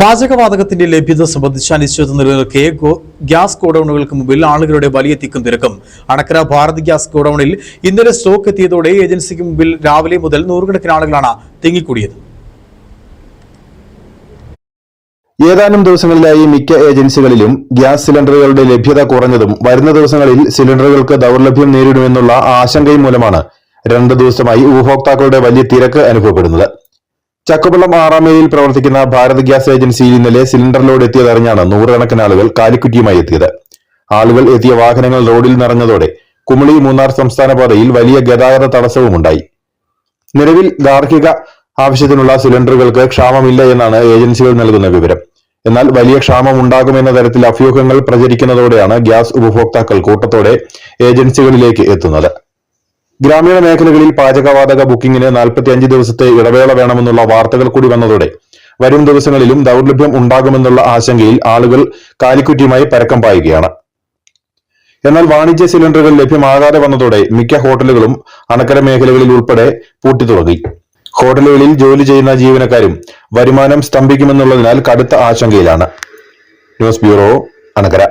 പാചകവാതകത്തിന്റെ ലഭ്യത സംബന്ധിച്ച അനിശ്ചിതത്വ നിലനിൽക്കെ ഗ്യാസ് ഗോഡൌണുകൾക്ക് മുമ്പിൽ ആളുകളുടെ വലിയ തിക്കും തിരക്കും. അണക്കര ഭാരത് ഗ്യാസ് ഗോഡൌണിൽ ഇന്നലെ സ്റ്റോക്ക് എത്തിയതോടെ ഏജൻസിക്ക് മുമ്പിൽ രാവിലെ മുതൽ നൂറുകണക്കിന് ആളുകളാണ് തിങ്ങിക്കൂടിയത്. ഏതാനും ദിവസങ്ങളിലായി മിക്ക ഏജൻസികളിലും ഗ്യാസ് സിലിണ്ടറുകളുടെ ലഭ്യത കുറഞ്ഞതും വരുന്ന ദിവസങ്ങളിൽ സിലിണ്ടറുകൾക്ക് ദൗർലഭ്യം നേരിടുമെന്നുള്ള ആശങ്കയും മൂലമാണ് 2 ദിവസമായി ഉപഭോക്താക്കളുടെ വലിയ തിരക്ക് അനുഭവപ്പെടുന്നത്. ചക്കുപള്ളം 6-ാം മൈലിൽ പ്രവർത്തിക്കുന്ന ഭാരത് ഗ്യാസ് ഏജൻസിയിൽ ഇന്നലെ സിലിണ്ടർ ലോഡ് എത്തിയതറിഞ്ഞാണ് നൂറുകണക്കിന് ആളുകൾ കാലിക്കുറ്റിയുമായി എത്തിയത്. ആളുകൾ എത്തിയ വാഹനങ്ങൾ റോഡിൽ നിറഞ്ഞതോടെ കുമളി മൂന്നാർ സംസ്ഥാന പാതയിൽ വലിയ ഗതാഗത തടസ്സവുമുണ്ടായി. നിലവിൽ ഗാർഹിക ആവശ്യത്തിനുള്ള സിലിണ്ടറുകൾക്ക് ക്ഷാമമില്ല എന്നാണ് ഏജൻസികൾ നൽകുന്ന വിവരം. എന്നാൽ വലിയ ക്ഷാമം ഉണ്ടാകുമെന്ന തരത്തിൽ അഭ്യൂഹങ്ങൾ പ്രചരിക്കുന്നതോടെയാണ് ഗ്യാസ് ഉപഭോക്താക്കൾ കൂട്ടത്തോടെ ഏജൻസികളിലേക്ക് എത്തുന്നത്. ഗ്രാമീണ മേഖലകളിൽ പാചകവാതക ബുക്കിംഗിന് 45 ദിവസത്തെ ഇടവേള വേണമെന്നുള്ള വാർത്തകൾ കൂടി വന്നതോടെ വരും ദിവസങ്ങളിലും ദൗർലഭ്യം ഉണ്ടാകുമെന്നുള്ള ആശങ്കയിൽ ആളുകൾ കാലിക്കുറ്റിയുമായി പരക്കം പായുകയാണ്. എന്നാൽ വാണിജ്യ സിലിണ്ടറുകൾ ലഭ്യമാകാതെ വന്നതോടെ മിക്ക ഹോട്ടലുകളും അണക്കര മേഖലകളിൽ ഉൾപ്പെടെ പൂട്ടിത്തുടങ്ങി. ഹോട്ടലുകളിൽ ജോലി ചെയ്യുന്ന ജീവനക്കാരും വരുമാനം സ്തംഭിക്കുമെന്നുള്ളതിനാൽ കടുത്ത ആശങ്കയിലാണ്. News bureau, Anakkara.